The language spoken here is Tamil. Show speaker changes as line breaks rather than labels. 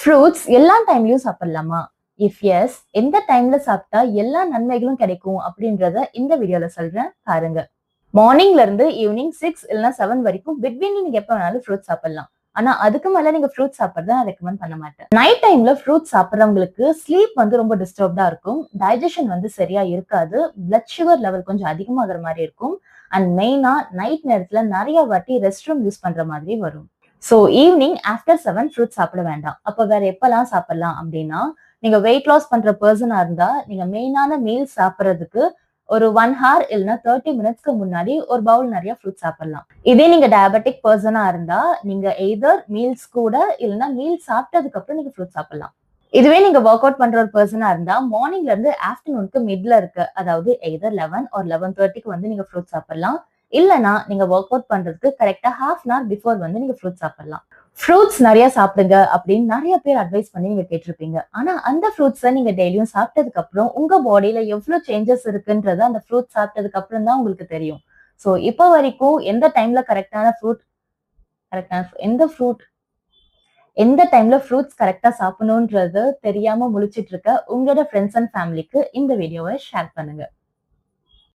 ஃப்ரூட்ஸ் எல்லா டைம்லயும் சாப்பிடலாமா? இஃப் எஸ், எந்த டைம்ல சாப்பிட்டா எல்லா நன்மைகளும் கிடைக்கும் அப்படின்றத இந்த வீடியோல சொல்றேன் பாருங்க. மார்னிங்ல இருந்து ஈவினிங் 6 இல்லனா 7 வரைக்கும் பிட்வீன்ல நீங்க எப்ப வேணாலும் ஃப்ரூட்ஸ் சாப்பிடலாம். ஆனா அதுக்கு மேல நீங்க ஃப்ரூட்ஸ் சாப்பிடுறத நான் ரெக்கமெண்ட் பண்ண மாட்டேன். நைட் டைம்ல ஃப்ரூட்ஸ் சாப்பிடுறவங்களுக்கு ஸ்லீப் வந்து ரொம்ப டிஸ்டர்ப்டா இருக்கும். டைஜஷன் வந்து சரியா இருக்காது. பிளட் சுகர் லெவல் கொஞ்சம் அதிகமாகிற மாதிரி இருக்கும். அண்ட் மெயினா நைட் நேரத்துல நிறைய வாட்டி ரெஸ்ட் ரூம் யூஸ் பண்ற மாதிரி வரும். ஸோ ஈவினிங் ஆஃப்டர் 7 ஃப்ரூட்ஸ் சாப்பிட வேண்டாம். அப்ப வேற எப்பலாம் சாப்பிடலாம் அப்படின்னா, நீங்க வெயிட் லாஸ் பண்ற பெர்சனா இருந்தா, நீங்க மெயினான மீல்ஸ் சாப்பிடுறதுக்கு ஒரு 1 ஹார் இல்லனா 30 மினிட்ஸ்க்கு முன்னாடி ஒரு பவுல் நிறைய ஃப்ரூட்ஸ் சாப்பிடலாம். இதே நீங்க டயபெட்டிக் பெர்சனா இருந்தா, நீங்க எய்தர் மீல்ஸ் கூட இல்லனா மீல்ஸ் சாப்பிட்டதுக்கு அப்புறம் நீங்க ஃப்ரூட்ஸ் சாப்பிடலாம். இதுவே நீங்க ஒர்க் அவுட் பண்ற ஒரு பெர்சனா இருந்தா, மார்னிங்ல இருந்து ஆஃப்டர்நூனுக்கு மிட்ல இருக்க, அதாவது எய்தர் 11 ஆர் 11:30க்கு வந்து நீங்க ஃப்ரூட்ஸ் சாப்பிடலாம். இல்லனா நீங்க ஒர்க் அவுட் பண்றதுக்கு கரெக்ட்டா ஹாஃப் அன் ஹவர் பிஃபோர் வந்து நீங்க ஃப்ரூட்ஸ் சாப்பிடலாம். ஃப்ரூட்ஸ் நிறைய சாப்பிடுங்க அப்படின்னு நிறைய பேர் அட்வைஸ் பண்ணி நீங்க கேட்டிருப்பீங்க. ஆனா அந்த ஃப்ரூட்ஸ நீங்க டெய்லியும் சாப்பிட்டதுக்கு அப்புறம் உங்க பாடியில எவ்வளவு சேஞ்சஸ் இருக்குன்றது அந்த ஃப்ரூட்ஸ் சாப்பிட்டதுக்கு அப்புறம் தான் உங்களுக்கு தெரியும். சோ இப்போ வரைக்கும் எந்த டைம்ல கரெக்டான எந்த டைம்ல ஃப்ரூட்ஸ் கரெக்டா சாப்பிடணும்ன்றது தெரியாம முழிச்சிட்டு இருக்க உங்களோட ஃப்ரெண்ட்ஸ் அண்ட் ஃபேமிலிக்கு இந்த வீடியோவை ஷேர் பண்ணுங்க.